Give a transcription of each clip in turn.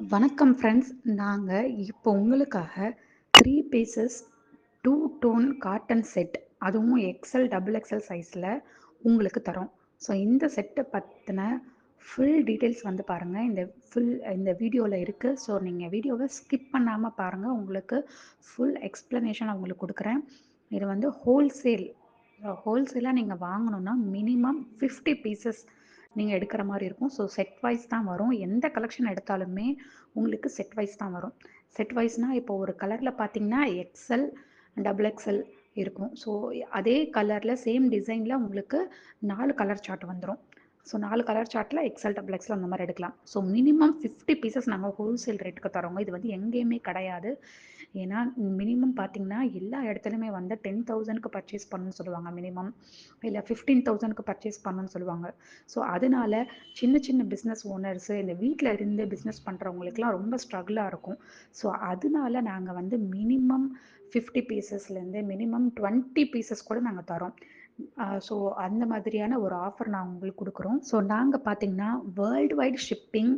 வணக்கம் ஃப்ரெண்ட்ஸ். நாங்க இப்போ உங்களுக்காக 3 பீசஸ் 2 டோன் காட்டன் செட் அதுவும் எக்ஸ்எல், டபுள் எக்ஸ்எல் சைஸில உங்களுக்கு தரோம். ஸோ இந்த செட்ட பத்தின ஃபுல் டீட்டெயில்ஸ் வந்து பாருங்க. இந்த வீடியோல இருக்கு. ஸோ நீங்க வீடியோவ ஸ்கிப் பண்ணாம பாருங்க. உங்களுக்கு ஃபுல் எக்ஸ்ப்ளனேஷன் உங்களுக்கு குடுக்குறேன். இது வந்து ஹோல்சேலா நீங்க வாங்கணும்னா மினிமம் 50 பீசஸ் நீங்க எடுக்கிற மாரி இருக்கும். ஸோ செட் வைஸ் தான் வரும். எந்த கலெக்ஷன் எடுத்தாலுமே உங்களுக்கு செட் வைஸ் தான் வரும். செட் வைஸ்னா இப்போ ஒரு கலர்ல பார்த்தீங்கன்னா எக்ஸ்எல், டபுள் எக்ஸ்எல் இருக்கும். ஸோ அதே கலர்ல சேம் டிசைன்ல உங்களுக்கு 4 கலர் சார்ட் வந்துரும். ஸோ 4 கலர் சார்ட்ல எக்ஸ்எல், டபுள் எக்ஸ்எல் அந்த மாரி எடுக்கலாம். ஸோ மினிமம் 50 பீசஸ் நாங்க ஹோல்சேல் ரேட்டுக்கு தரோங்க. இது வந்து எங்கேயுமே கிடையாது. ஏன்னா மினிமம் பார்த்தீங்கன்னா எல்லா இடத்துலயுமே வந்து 10,000க்கு பர்ச்சேஸ் பண்ணணும்னு சொல்லுவாங்க மினிமம். இல்ல 15,000க்கு பர்ச்சேஸ் பண்ணணும்னு சொல்லுவாங்க. ஸோ அதனால சின்ன சின்ன பிஸ்னஸ் ஓனர்ஸு இந்த வீட்ல இருந்து பிஸ்னஸ் பண்றவங்களுக்குலாம் ரொம்ப ஸ்ட்ரகிளா இருக்கும். ஸோ அதனால நாங்க வந்து மினிமம் 50 பீசஸ்லேருந்து மினிமம் 20 பீசஸ் கூட நாங்க தரோம். ஸோ அந்த மாதிரியான ஒரு ஆஃபர் நான் உங்களுக்கு குடுக்குறோம். ஸோ நாங்க பார்த்தீங்கன்னா வேர்ல்டு வைட் ஷிப்பிங்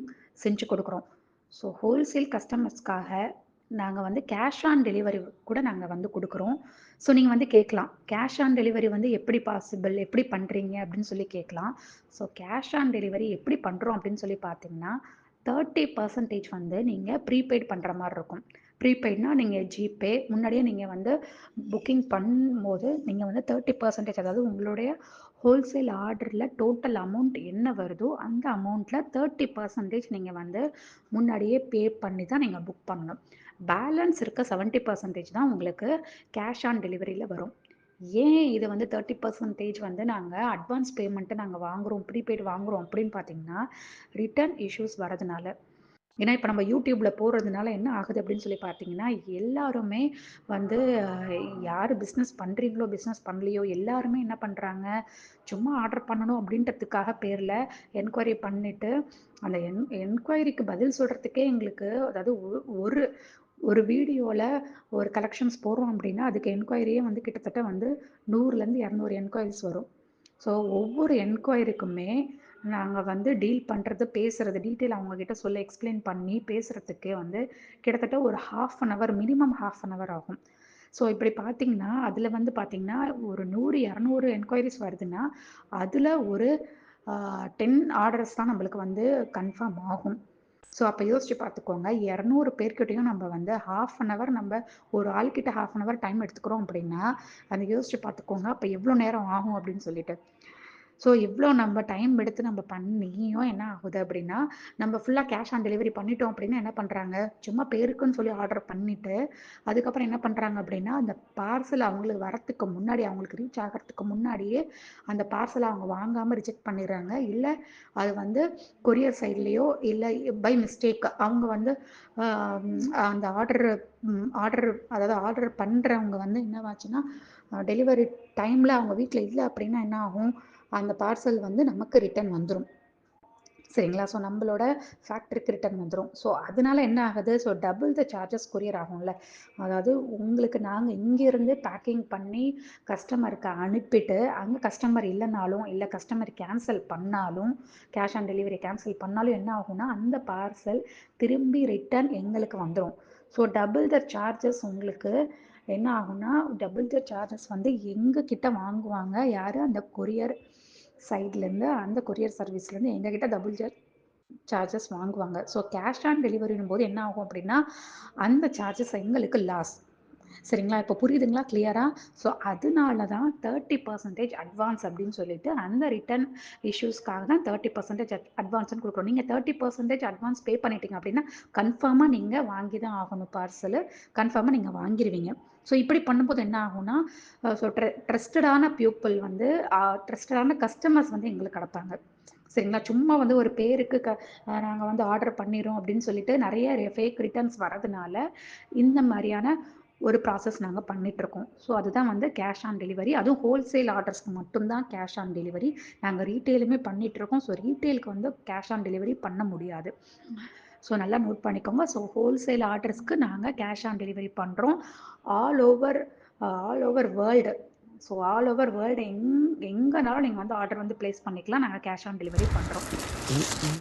செஞ்சு குடுக்குறோம். ஸோ ஹோல்சேல் கஸ்டமர்ஸ்க்காக நாங்க வந்து கேஷ் ஆன் டெலிவரி கூட நாங்க வந்து குடுக்குறோம். ஸோ நீங்க வந்து கேட்கலாம். கேஷ் ஆன் டெலிவரி வந்து எப்படி பாசிபிள்? எப்படி பண்றீங்க? அப்படின்னு சொல்லி கேட்கலாம். ஸோ கேஷ் ஆன் டெலிவரி எப்படி பண்றோம் அப்படின்னு சொல்லி பார்த்தீங்கன்னா, 30% வந்து நீங்க ப்ரீபெய்ட் பண்ற மாரி இருக்கும். ப்ரீபெய்ட்னா நீங்க ஜிபே முன்னாடியே நீங்க வந்து புக்கிங் பண்ணும்போது நீங்க வந்து 30% அதாவது உங்களுடைய ஹோல்சேல் ஆர்டர்ல டோட்டல் அமௌண்ட் என்ன வருதோ, அந்த அமௌண்ட்ல 30% நீங்க வந்து முன்னாடியே பே பண்ணி தான் நீங்க புக் பண்ணணும். பேலன்ஸ் இருக்க 70% தான் உங்களுக்கு கேஷ் ஆன் டெலிவரில வரும். ஏன் இது வந்து 30% வந்து நாங்க அட்வான்ஸ் பேமெண்ட் நாங்க வாங்குறோம், ப்ரீபெய்ட் வாங்குறோம் அப்படின்னு பார்த்தீங்கன்னா, ரிட்டர்ன் இஷ்யூஸ் வரதுனால. ஏன்னா, இப்ப நம்ம YouTubeல போடுறதுனால என்ன ஆகுது அப்படின்னு சொல்லி பார்த்தீங்கன்னா, எல்லாருமே வந்து யாரு பிசினஸ் பண்றீங்களோ, பிசினஸ் பண்ணலையோ எல்லாருமே என்ன பண்றாங்க, சும்மா ஆர்டர் பண்ணணும் அப்படின்றதுக்காக பேர்ல என்கொயரி பண்ணிட்டு, அந்த என்கொயரிக்கு பதில் சொல்றதுக்கே எங்களுக்கு அதாவது ஒரு ஒரு வீடியோல ஒரு கலெக்ஷன்ஸ் போடுறோம் அப்படின்னா, அதுக்கு என்கொயரியே வந்து கிட்டத்தட்ட வந்து 100லேருந்து 200 என்கொயரிஸ் வரும். ஸோ ஒவ்வொரு என்கொயரிக்குமே நாங்க வந்து டீல் பண்றது, பேசுறது, டீட்டெயில் அவங்க கிட்ட சொல்ல எக்ஸ்ப்ளைன் பண்ணி பேசுறதுக்கே வந்து கிட்டத்தட்ட ஒரு 1/2 an hour minimum 1/2 an hour ஆகும். ஸோ இப்படி பார்த்தீங்கன்னா, அதில வந்து பார்த்தீங்கன்னா, ஒரு 100, 200 என்கொயரிஸ் வருதுன்னா, அதில ஒரு 10 ஆர்டர்ஸ் தான் நம்மளுக்கு வந்து கன்ஃபார்ம் ஆகும். ஸோ அப்ப யோசிச்சு பார்த்துக்கோங்க. 200 பேர்கிட்டயும் நம்ம வந்து 1/2 அன் ஹவர் நம்ம ஒரு ஆள்கிட்ட 1/2 அன் ஹவர் டைம் எடுத்துக்கிறோம் அப்படின்னா, அத யோசிச்சு பார்த்துக்கோங்க. அப்ப எவ்வளோ நேரம் ஆகும் அப்படின்னு சொல்லிட்டு. ஸோ இவ்ளோ நம்ம டைம் எடுத்து நம்ம பண்ணியும் என்ன ஆகுது அப்படின்னா, நம்ம ஃபுல்லா கேஷ் ஆன் டெலிவரி பண்ணிட்டோம் அப்படின்னா என்ன பண்றாங்க, சும்மா பேருக்குன்னு சொல்லி ஆர்டர் பண்ணிட்டு, அதுக்கப்புறம் என்ன பண்றாங்க அப்படின்னா, அந்த பார்சல் அவங்களுக்கு வரத்துக்கு முன்னாடி, அவங்களுக்கு ரீச் ஆகறதுக்கு முன்னாடியே, அந்த பார்சல அவங்க வாங்காம ரிஜெக்ட் பண்ணிடுறாங்க. இல்ல அது வந்து கொரியர் சைட்லயோ, இல்ல பை மிஸ்டேக் அவங்க வந்து அ அந்த ஆர்டர் அதாவது ஆர்டர் பண்றவங்க வந்து என்னவாச்சுன்னா, டெலிவரி டைம்ல அவங்க வீட்ல இல்ல அப்படின்னா என்ன ஆகும், அந்த பார்சல் வந்து நமக்கு ரிட்டர்ன் வந்துரும். சரிங்களா? ஸோ நம்பளோட ஃபேக்டரிக்கு ரிட்டர்ன் வந்துரும். ஸோ அதனால என்ன ஆகுது, so double the charges courier ஆகும்ல. அதாவது உங்களுக்கு நாங்க இங்கேருந்து பேக்கிங் பண்ணி கஸ்டமருக்கு அனுப்பிட்டு, அங்க கஸ்டமர் இல்லனாலும், இல்ல கஸ்டமர் கேன்சல் பண்ணாலும், கேஷ் ஆன் டெலிவரி கேன்சல் பண்ணாலும் என்ன ஆகும்னா, அந்த பார்சல் திரும்பி ரிட்டர்ன் எங்களுக்கு வந்துரும். ஸோ டபுள் த சார்ஜஸ் உங்களுக்கு என்ன ஆகும்னா, டபுள் த சார்ஜஸ் வந்து எங்க கிட்ட வாங்குவாங்க. யாரு? அந்த கொரியர் சைட்லேருந்து அந்த கொரியர் சர்வீஸ்லேருந்து எங்ககிட்ட டபுள் சார்ஜஸ் வாங்குவாங்க. ஸோ கேஷ் ஆன் டெலிவரின்னும் போது என்ன ஆகும் அப்படின்னா, அந்த சார்ஜஸ் எங்களுக்கு லாஸ். சரிங்களா? இப்போ புரியுதுங்களா கிளியரா? ஸோ அதனால தான் 30% அட்வான்ஸ் அப்படின்னு சொல்லிட்டு அந்த ரிட்டர்ன் இஷ்யூஸ்க்காக தான் 30% அட்வான்ஸ்ன்னு குடுக்குறோம். நீங்க 30% அட்வான்ஸ் பே பண்ணிட்டீங்க அப்படின்னா, கன்ஃபார்மா நீங்க வாங்கி தான் ஆகணும் பார்சலு. கன்ஃபார்மா நீங்க வாங்கிருவீங்க. ஸோ இப்படி பண்ணும்போது என்ன ஆகும்னா, ஸோ ட்ரஸ்டடான பீப்பிள் வந்து ட்ரஸ்டடான கஸ்டமர்ஸ் வந்து எங்களுக்கு கெடைப்பாங்க. சரிங்களா? சும்மா வந்து ஒரு பேருக்கு நாங்க வந்து ஆர்டர் பண்ணிறோம் அப்படின்னு சொல்லிட்டு நெறைய ஃபேக் ரிட்டர்ன்ஸ் வரதுனால, இந்த மாரியான ஒரு ப்ராசஸ் நாங்க பண்ணிட்டுருக்கோம். ஸோ அதுதான் வந்து கேஷ் ஆன் டெலிவரி. அதுவும் ஹோல்சேல் ஆர்டர்ஸ்க்கு மட்டும் தான் கேஷ் ஆன் டெலிவரி. நாங்க ரீட்டெயிலுமே பண்ணிட்டுருக்கோம். ஸோ ரீட்டெயிலுக்கு வந்து கேஷ் ஆன் டெலிவரி பண்ண முடியாது. ஸோ நல்லா நோட் பண்ணிக்கோங்க. ஸோ ஹோல்சேல் ஆர்டர்ஸ்க்கு நாங்க கேஷ் ஆன் டெலிவரி பண்றோம். All over all over world. So all over world எங்கனாலும் நீங்க வந்து ஆர்டர் வந்து பிளேஸ் பண்ணிக்கலாம். நாங்க கேஷ் ஆன் டெலிவரி பண்றோம்.